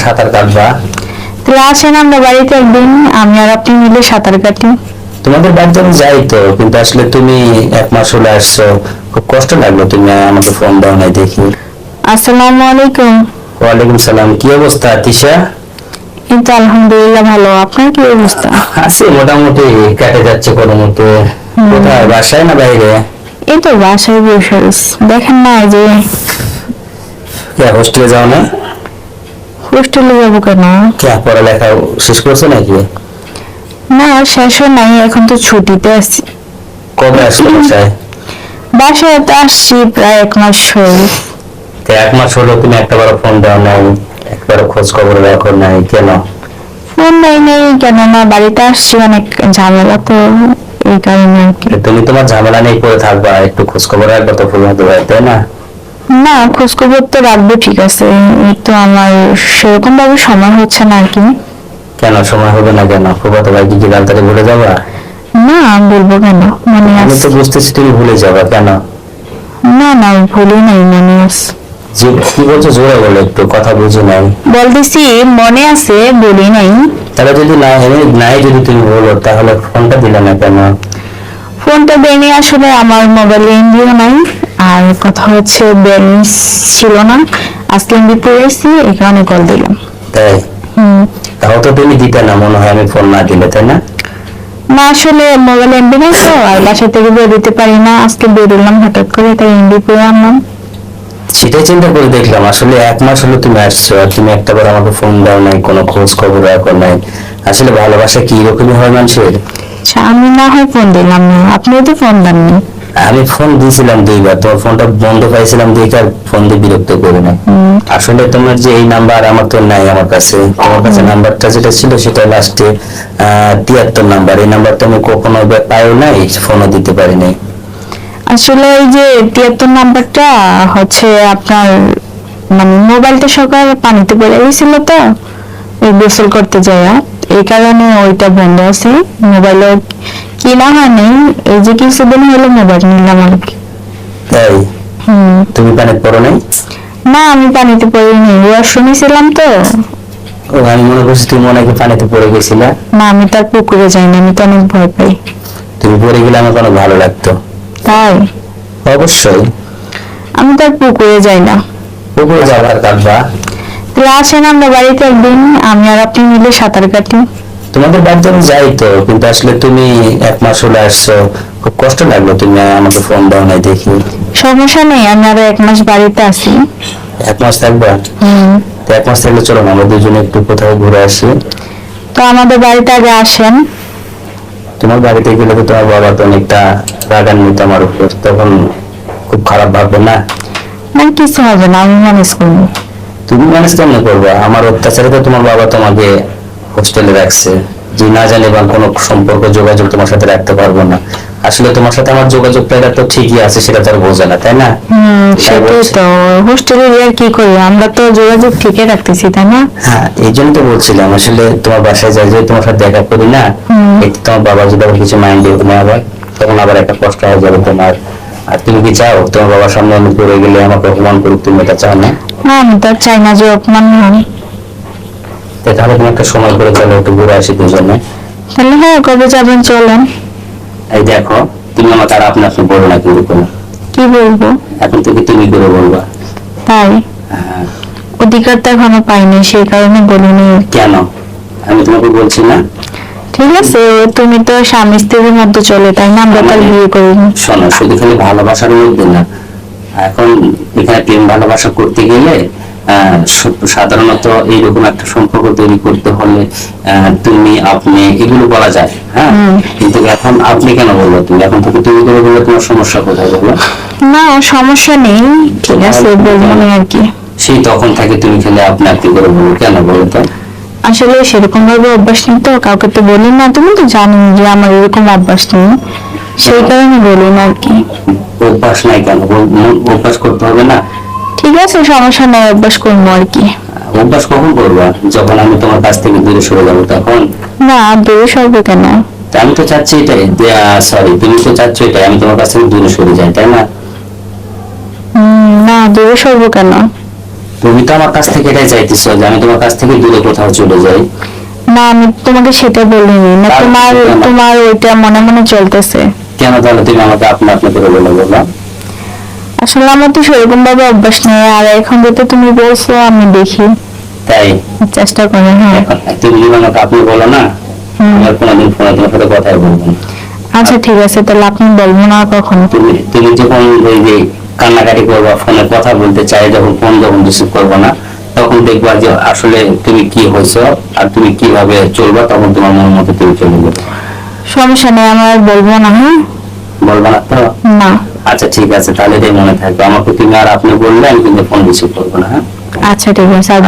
সাঁতার কাটবা? তাহলে আসেন আমরা বাড়িতে একদিন, আমি আর আপনি মিলে সাঁতার কাটি। তোমাদের বাড়িতে আমি যাই তো, কিন্তু আসলে তুমি 1 মাস হলে আসছো, খুব কষ্ট লাগলো তুমি আমাকে ফোন দাও নাই দেখি। আসসালামু আলাইকুম। ওয়ালাইকুম সালাম। কি অবস্থা তিশা? এই তো আলহামদুলিল্লাহ ভালো, আপনার কি অবস্থা? আছি মোটামুটি, কেটে যাচ্ছে কোনো মতে। কোথায়, বাসায় না বাইরে? এই তো বাসায় বসে আছি। দেখেন না এই যে হোস্টেলে যাও না? হোস্টেলে যাবো কেন? পড়ালেখা শেষ করছো নাকি? না শেষও নাই, এখন তো ছুটিতে আছি। কবে আসলো বাসায়? বাসায় তো আসছি প্রায় 1 মাস হয়ে। 1 মাস হলো তুমি একটাবারও ফোন দাও নাই, একবারও খোঁজ খবর রাখো নাই, কেন? ফোন নেই কেন না, বাড়িতে আসছি অনেক ঝামেলা তো, এই কারণে আর কি। তুমি তোমার ঝামেলা নিয়ে পড়ে থাকবা, একটু খোঁজ খবর রাখবা তো ফুল হতে পারে, তাই না? না খোঁজ খবর তো রাখবো, ঠিক আছে, এই তো আমার সেরকম ভাবে সময় হচ্ছে না আর কি। কেন সময় হবে না কেন? ফুফাতো ভাই কি তাড়াতাড়ি ভুলে যাবা? না বলবো কেন, মনে আমি আছে। তো বুঝতেছি তুমি ভুলে যাবা, কেন? না না ভুলি নাই, মনে আছে। কি বলছো, জোরে বলো, একটু কথা বুঝি নাই। বলতেছি মনে আছে, বলি নাই। তাহলে যদি নাই যদি তুমি বলো, তাহলে ফোনটা দিলে না কেন? ফোনটা দেয়নি আসলে, আমার মোবাইলে এমবিও নাই, আর কথা হচ্ছে ব্যালেন্স ছিল না। আজকে এমবি পড়েছি, এই কারণে কল দিলাম। তাই? তাও তো তুমি দিতে না মনে হয়, আমি ফোন না দিলে, তাই না? না আসলে মোবাইল এমবি নাই তো, আর বাসা থেকে বের দিতে পারি না, আজকে বেরোলাম হঠাৎ করে, তাই এমবি পড়ে আনলাম। সেটাই চিন্তা করে দেখলাম, আসলে 1 মাস হলো তুমি আসছো আর তুমি একটাবার আমাকে ফোন দাও নাই, কোনো খোঁজ খবর রাখো নাই। আসলে ভালোবাসা কি রকমই হয় মানুষের। আচ্ছা আমি না হয় ফোন দিলাম না, আপনিও তো ফোন দেননি। আমি ফোন দিয়েছিলাম 2বার, তোমার ফোনটা বন্ধ পাইছিলাম দেখে আর ফোন দিয়ে বিরক্ত করি না। আসলে তোমার যে এই নাম্বার আমার তো নাই আমার কাছে, তোমার কাছে নাম্বারটা যেটা ছিল সেটা লাস্টে 73 নাম্বার, এই নাম্বারটা আমি কখনো পাইও নাই, ফোনও দিতে পারি নাই। আসলে এই যে 73 নাম্বারটা হচ্ছে আপনার, মানে মোবাইলটা সকালে পানিতে পড়ে গেছিল তো, ওই গোসল করতে যায়, এই কারণে ওইটা বন্ধ আছে। মোবাইলও কিনা হয়নি, এই যে কিছুদিন হলো মোবাইল নিলাম আর কি। তাই? তুমি পানিতে পড়ো নাই? না আমি পানিতে পড়িনি, ওয়াশরুমে ছিলাম তো। আমি মনে করছি তুমি মনে হয় পানিতে পড়ে গেছিলা। না আমি তার পুকুরে যাইনি, আমি তো অনেক ভয় পাই। তুমি পড়ে গেলে আমার অনেক ভালো লাগতো। তাই? অবশ্যই। আমি তার পুকুরে যাই না। পুকুরে যাবার কাটবা? তাহলে আসেন আমরা বাড়িতে একদিন, আমি আর আপনি মিলে সাঁতার কাটি। তোমাদের বাড়িতে আমি যাই তো, কিন্তু আসলে তুমি 1 মাস হলে আসছো, খুব কষ্ট লাগলো তুমি আমাকে ফোন দাও নাই দেখি। সমস্যা নেই, আমি আরো 1 মাস বাড়িতে আছি। 1 মাস থাকবা? তো 1 মাস থাকলে চলো না আমরা দুজনে একটু কোথাও ঘুরে আসি। তো আমাদের বাড়িতে আগে আসেন। তোমার বাড়িতে গেলে তো তোমার বাবা তো অনেকটা রাগান্বিত আমার উপর, তখন খুব খারাপ ভাববে না? না কিছু হবে না, আমি ম্যানেজ করবো। তুমি ম্যানেজ কেমন করবে? আমার অত্যাচারে তো তোমার বাবা তোমাকে হোস্টেলে রাখছে, যে না জানি বা কোনো সম্পর্ক যোগাযোগ তোমার সাথে রাখতে পারবো না। আসলে তোমার সাথে আমার যোগাযোগটা এটা তো ঠিকই আছে, সেটা তো আর বোঝে না, তাই না? সেটাই তো, হোস্টেলে আর কি করি, আমরা তো যোগাযোগ ঠিকই রাখতেছি, তাই না? হ্যাঁ এই জন্য তো বলছিলাম, আসলে তোমার বাসায় যাই যে তোমার সাথে দেখা করি না, এতে তোমার বাবা যদি আবার কিছু মাইন্ড না আবার, তখন আবার একটা কষ্ট হয়ে যাবে তোমার। আর তুমি কি চাও তোমার বাবার সামনে আমি পড়ে গেলে আমাকে অপমান করুক? তুমি এটা চাও না? না আমি তো আর চাই না যে অপমান হন। তাহলে তুমি একটা সময় করে চলো, একটু ঘুরে আসি দুজনে। তাহলে হ্যাঁ, কবে যাবেন চলেন। এই দেখো, তুমি আমাকে আর আপনি আপনি বলো না কিন্তু কোনো, কি বলবো? এখন থেকে তুমি করে বলবা। তাই? হ্যাঁ। অধিকার তো এখনো পাইনি, সেই কারণে বলিনি। কেন? আমি তোমাকে বলছি না? ঠিক আছে, তুমি তো স্বামী স্ত্রীর মধ্যে চলে, তাই না? আমরা তার বিয়ে করিনি। শোনো, শুধু খালি ভালোবাসার মধ্যে না, এখন এখানে প্রেম ভালোবাসা করতে গেলে সাধারণত এইরকম একটা সম্পর্ক তৈরি করতে হলে তুমি আপনি এগুলো বলা যায়, হ্যাঁ, কিন্তু এখন আপনি কেন বলবো? তুমি এখন থেকে তুমি করে বললে তোমার সমস্যা কোথায় বলো? না সমস্যা নেই, ঠিক আছে বলবো না আর কি। সেই তখন থেকে তুমি খেলে আপনি আপনি করে বলবো কেন বলো তো? আসলে সেরকম ভাবে অভ্যাস নেই তো, কাউকে তো বলি না, তুমি তো জানো যে আমার এরকম অভ্যাস নেই, সেই কারণে বলি না আর কি। অভ্যাস নাই কেন? অভ্যাস করতে হবে না? ঠিক আছে সমস্যা নেই, অভ্যাস করবো আর কি। অভ্যাস কখন করবা? যখন আমি তোমার কাছ থেকে দূরে সরে যাবো তখন? না দূরে সরবো কেন? আমি তো চাচ্ছি এটাই, সরি তুমি তো চাচ্ছ এটাই, আমি তোমার কাছ থেকে দূরে সরে যাই, তাই না? না দূরে সরবো কেন? তুমি তো আমার কাছ থেকে এটাই চাইতেছো যে আমি তোমার কাছ থেকে দূরে কোথাও চলে যাই। না আমি তোমাকে সেটা বলিনি না, তার- তোমার তোমার ওইটা মনে মনে চলতেছে। কেন তাহলে তুমি আমাকে আপনা আপনি করে বলে বললাম? আসলে আমার তো সেরকম ভাবে অভ্যাস নেই, আর এখন যেটা তুমি বলছো আমি দেখি, তাই চেষ্টা করি। হ্যাঁ এখন তুমি যদি আমাকে আপনি বলো না, হুম। আমি আর কোনোদিন ফোনে তোমার সাথে কথাই বলবো না। আচ্ছা ঠিক আছে, তাহলে আপনি বলবো না কখনো। তুমি তুমি যখন ওই যে কান্নাকাটি করবা, ফোনে কথা বলতে চাই যখন, ফোন যখন রিসিভ করবো না, তখন দেখবা যে আসলে তুমি কি হয়েছো আর তুমি কিভাবে চলবা, তখন তোমার মনের মতো তুমি চলে যাবে। সমস্যা নেই, আমি আর বলবো না। হ্যাঁ বলবা না তো? না। আচ্ছা ঠিক আছে, তাহলে এটাই মনে থাকবে, আমাকে তুমি আর আপনি বললে আমি কিন্তু ফোন রিসিভ করবো না। হ্যাঁ আচ্ছা ঠিক আছে। আর